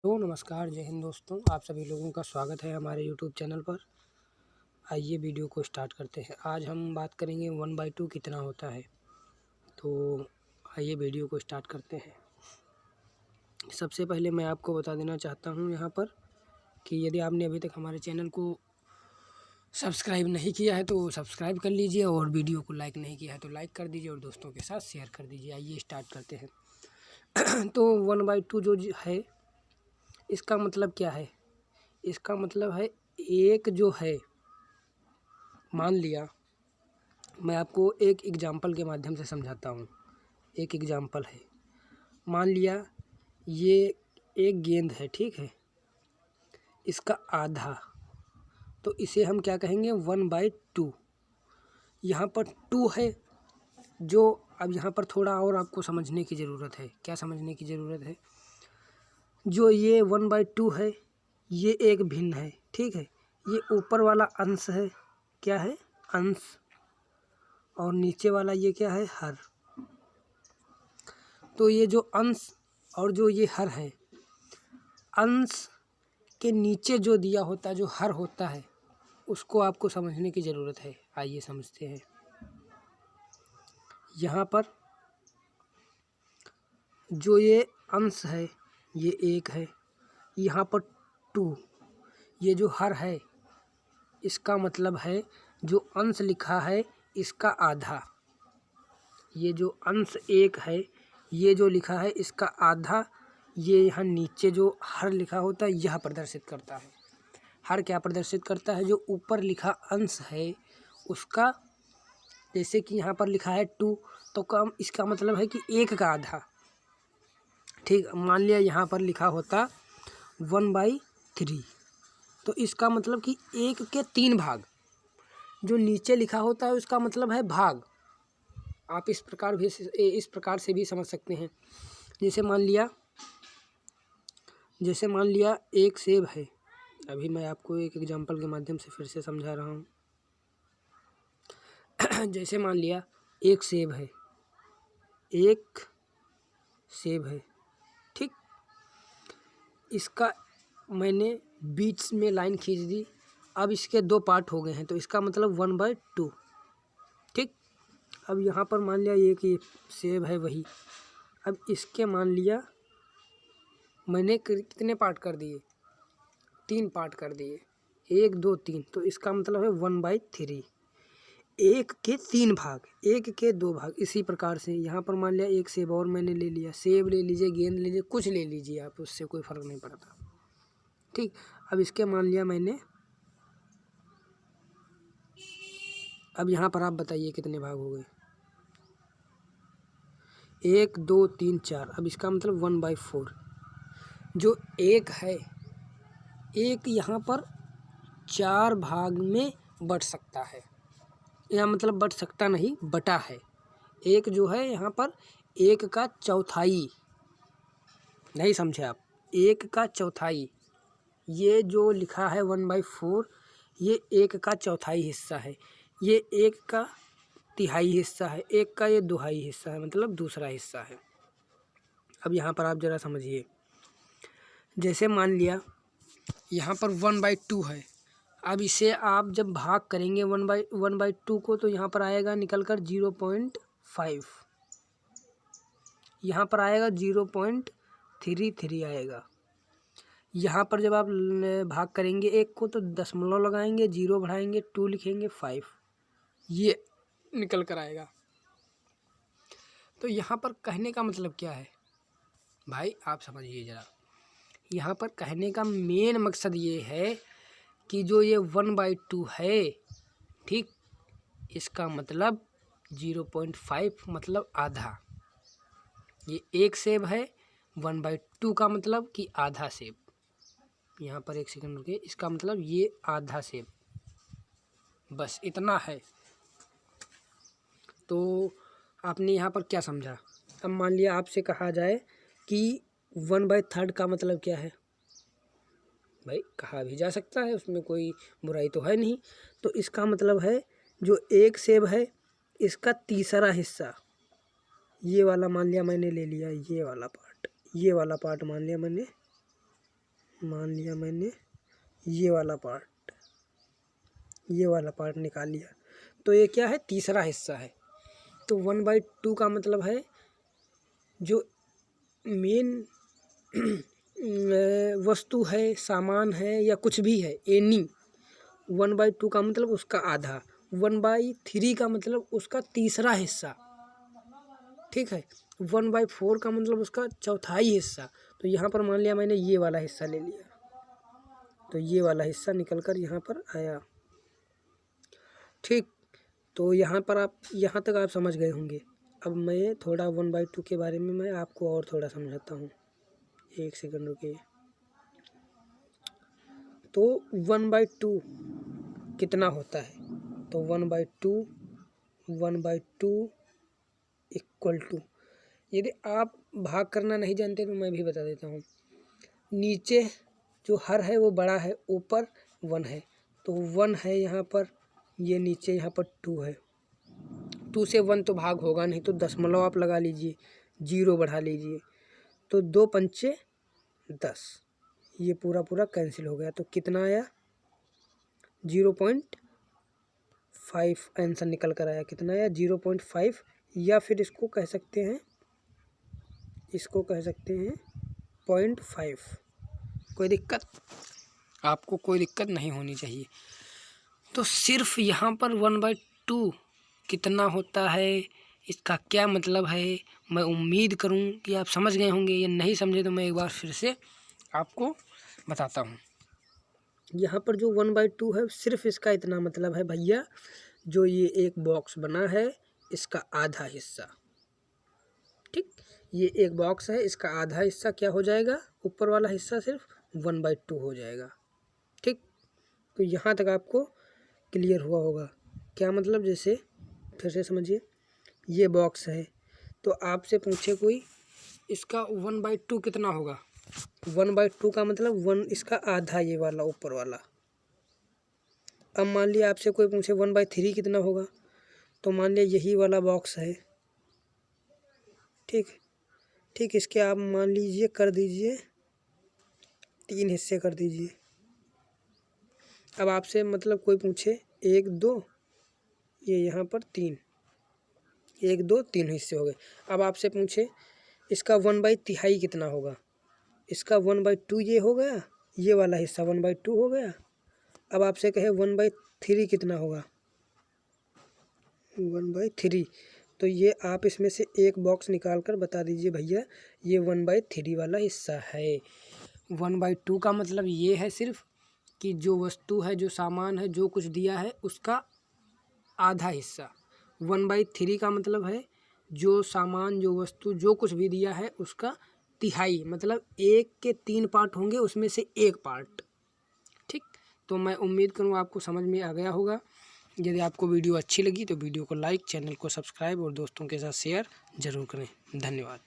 तो नमस्कार, जय हिंद दोस्तों। आप सभी लोगों का स्वागत है हमारे यूट्यूब चैनल पर। आइए वीडियो को स्टार्ट करते हैं। आज हम बात करेंगे 1/2 कितना होता है। तो आइए वीडियो को स्टार्ट करते हैं। सबसे पहले मैं आपको बता देना चाहता हूं यहाँ पर कि यदि आपने अभी तक हमारे चैनल को सब्सक्राइब नहीं किया है तो सब्सक्राइब कर लीजिए, और वीडियो को लाइक नहीं किया है तो लाइक कर दीजिए और दोस्तों के साथ शेयर कर दीजिए। आइए स्टार्ट करते हैं। तो 1/2 जो है, इसका मतलब क्या है? इसका मतलब है एक जो है, मान लिया, मैं आपको एक एग्जाम्पल के माध्यम से समझाता हूँ। एक एग्जाम्पल है, मान लिया ये एक गेंद है, ठीक है, इसका आधा, तो इसे हम क्या कहेंगे? 1/2। यहाँ पर 2 है, जो अब यहाँ पर थोड़ा और आपको समझने की ज़रूरत है। क्या समझने की ज़रूरत है? जो ये 1/2 है, ये एक भिन्न है, ठीक है। ये ऊपर वाला अंश है, क्या है? अंश। और नीचे वाला ये क्या है? हर। तो ये जो अंश और जो ये हर है, अंश के नीचे जो दिया होता है, जो हर होता है, उसको आपको समझने की ज़रूरत है। आइए समझते हैं। यहाँ पर जो ये अंश है, ये 1 है। यहाँ पर 2, ये जो हर है, इसका मतलब है जो अंश लिखा है इसका आधा। ये जो अंश 1 है, ये जो लिखा है इसका आधा। ये यहाँ नीचे जो हर लिखा होता है, यह प्रदर्शित करता है। हर क्या प्रदर्शित करता है? जो ऊपर लिखा अंश है उसका, जैसे कि यहाँ पर लिखा है 2, तो कम, इसका मतलब है कि 1 का आधा, ठीक। मान लिया यहाँ पर लिखा होता 1/3, तो इसका मतलब कि 1 के 3 भाग। जो नीचे लिखा होता है उसका मतलब है भाग। आप इस प्रकार से भी समझ सकते हैं। जैसे मान लिया एक सेब है। अभी मैं आपको एक एग्जांपल के माध्यम से फिर से समझा रहा हूँ। जैसे मान लिया एक सेब है, ठीक। इसका मैंने बीच में लाइन खींच दी। अब इसके 2 पार्ट हो गए हैं, तो इसका मतलब 1/2, ठीक। अब यहाँ पर मान लिया एक ये सेब है वही। अब इसके मान लिया मैंने कितने पार्ट कर दिए? 3 पार्ट कर दिए। 1 2 3, तो इसका मतलब है 1/3। 1 के 3 भाग, 1 के 2 भाग। इसी प्रकार से यहाँ पर मान लिया एक सेब और मैंने ले लिया। सेब ले लीजिए, गेंद ले लीजिए, कुछ ले लीजिए आप, उससे कोई फ़र्क नहीं पड़ता, ठीक। अब इसके मान लिया मैंने, अब यहाँ पर आप बताइए कितने भाग हो गए? 1 2 3 4। अब इसका मतलब 1/4। जो 1 है, 1 यहाँ पर 4 भाग में बट सकता है। यहाँ मतलब बट सकता नहीं, बटा है। 1 जो है यहाँ पर 1 का चौथाई, नहीं समझे आप? 1 का चौथाई, ये जो लिखा है 1/4, ये 1 का चौथाई हिस्सा है। ये 1 का तिहाई हिस्सा है, 1 का ये दोहाई हिस्सा है, मतलब दूसरा हिस्सा है। अब यहाँ पर आप ज़रा समझिए। जैसे मान लिया यहाँ पर 1/2 है। अब इसे आप जब भाग करेंगे 1/2 को, तो यहाँ पर आएगा निकल कर 0.5। यहाँ पर आएगा 0.33 आएगा। यहाँ पर जब आप भाग करेंगे 1 को, तो दशमलव लगाएंगे, 0 बढ़ाएंगे, 2 लिखेंगे, 5, ये निकल कर आएगा। तो यहाँ पर कहने का मतलब क्या है भाई? आप समझिए ज़रा। यहाँ पर कहने का मेन मकसद ये है कि जो ये 1/2 है, ठीक, इसका मतलब 0.5 मतलब आधा। ये एक सेब है, 1/2 का मतलब कि आधा सेब। यहाँ पर एक सेकंड रुकिए, इसका मतलब ये आधा सेब, बस इतना है। तो आपने यहाँ पर क्या समझा? अब मान लिया आपसे कहा जाए कि 1/3 का मतलब क्या है? भाई कहा भी जा सकता है, उसमें कोई बुराई तो है नहीं। तो इसका मतलब है जो एक सेब है, इसका तीसरा हिस्सा, ये वाला मान लिया मैंने ले लिया, ये वाला पार्ट मान लिया मैंने मान लिया मैंने ये वाला पार्ट निकाल लिया, तो ये क्या है, तीसरा हिस्सा है। तो 1/2 का मतलब है जो मेन वस्तु है, सामान है या कुछ भी है, एनी 1/2 का मतलब उसका आधा, 1/3 का मतलब उसका तीसरा हिस्सा, ठीक है। 1/4 का मतलब उसका चौथाई हिस्सा। तो यहाँ पर मान लिया मैंने ये वाला हिस्सा ले लिया, तो ये वाला हिस्सा निकल कर यहाँ पर आया, ठीक। तो यहाँ पर यहाँ तक आप समझ गए होंगे। अब मैं थोड़ा 1/2 के बारे में मैं आपको और थोड़ा समझाता हूँ, 1 सेकंड रुकिए। तो 1/2 कितना होता है, तो 1/2 इक्वल टू, यदि आप भाग करना नहीं जानते तो मैं भी बता देता हूँ। नीचे जो हर है वो बड़ा है, ऊपर 1 है, तो 1 है यहाँ पर, ये नीचे यहाँ पर 2 है। 2 से 1 तो भाग होगा नहीं, तो दशमलव आप लगा लीजिए, 0 बढ़ा लीजिए, तो 2 पंचे 10, ये पूरा कैंसिल हो गया। तो कितना आया, 0.5 आंसर निकल कर आया। कितना आया, 0.5, या फिर इसको कह सकते हैं 0.5। कोई दिक्कत, आपको कोई दिक्कत नहीं होनी चाहिए। तो सिर्फ यहाँ पर 1/2 कितना होता है, इसका क्या मतलब है, मैं उम्मीद करूँ कि आप समझ गए होंगे। ये नहीं समझे तो मैं एक बार फिर से आपको बताता हूँ। यहाँ पर जो 1/2 है, सिर्फ इसका इतना मतलब है भैया, जो ये एक बॉक्स बना है इसका आधा हिस्सा, ठीक। ये एक बॉक्स है, इसका आधा हिस्सा क्या हो जाएगा, ऊपर वाला हिस्सा सिर्फ 1/2 हो जाएगा, ठीक। तो यहाँ तक आपको क्लियर हुआ होगा। क्या मतलब, जैसे फिर से समझिए, ये बॉक्स है, तो आपसे पूछे कोई इसका 1/2 कितना होगा, 1/2 का मतलब 1 इसका आधा, ये वाला ऊपर वाला। अब मान लिया आपसे कोई पूछे 1/3 कितना होगा, तो मान लिया यही वाला बॉक्स है, ठीक। इसके आप मान लीजिए कर दीजिए 3 हिस्से कर दीजिए। अब आपसे मतलब कोई पूछे 1 2, ये यहाँ पर 3, 1 2 3 हिस्से हो गए। अब आपसे पूछे इसका 1/3 कितना होगा, इसका 1/2 ये हो गया, ये वाला हिस्सा 1/2 हो गया। अब आपसे कहे 1/3 कितना होगा, 1/3, तो ये आप इसमें से एक बॉक्स निकाल कर बता दीजिए भैया ये 1/3 वाला हिस्सा है। 1/2 का मतलब ये है सिर्फ कि जो वस्तु है, जो सामान है, जो कुछ दिया है उसका आधा हिस्सा। 1/3 का मतलब है जो सामान, जो वस्तु, जो कुछ भी दिया है उसका तिहाई, मतलब 1 के 3 पार्ट होंगे, उसमें से 1 पार्ट, ठीक। तो मैं उम्मीद करूँ आपको समझ में आ गया होगा। यदि आपको वीडियो अच्छी लगी तो वीडियो को लाइक, चैनल को सब्सक्राइब और दोस्तों के साथ शेयर ज़रूर करें। धन्यवाद।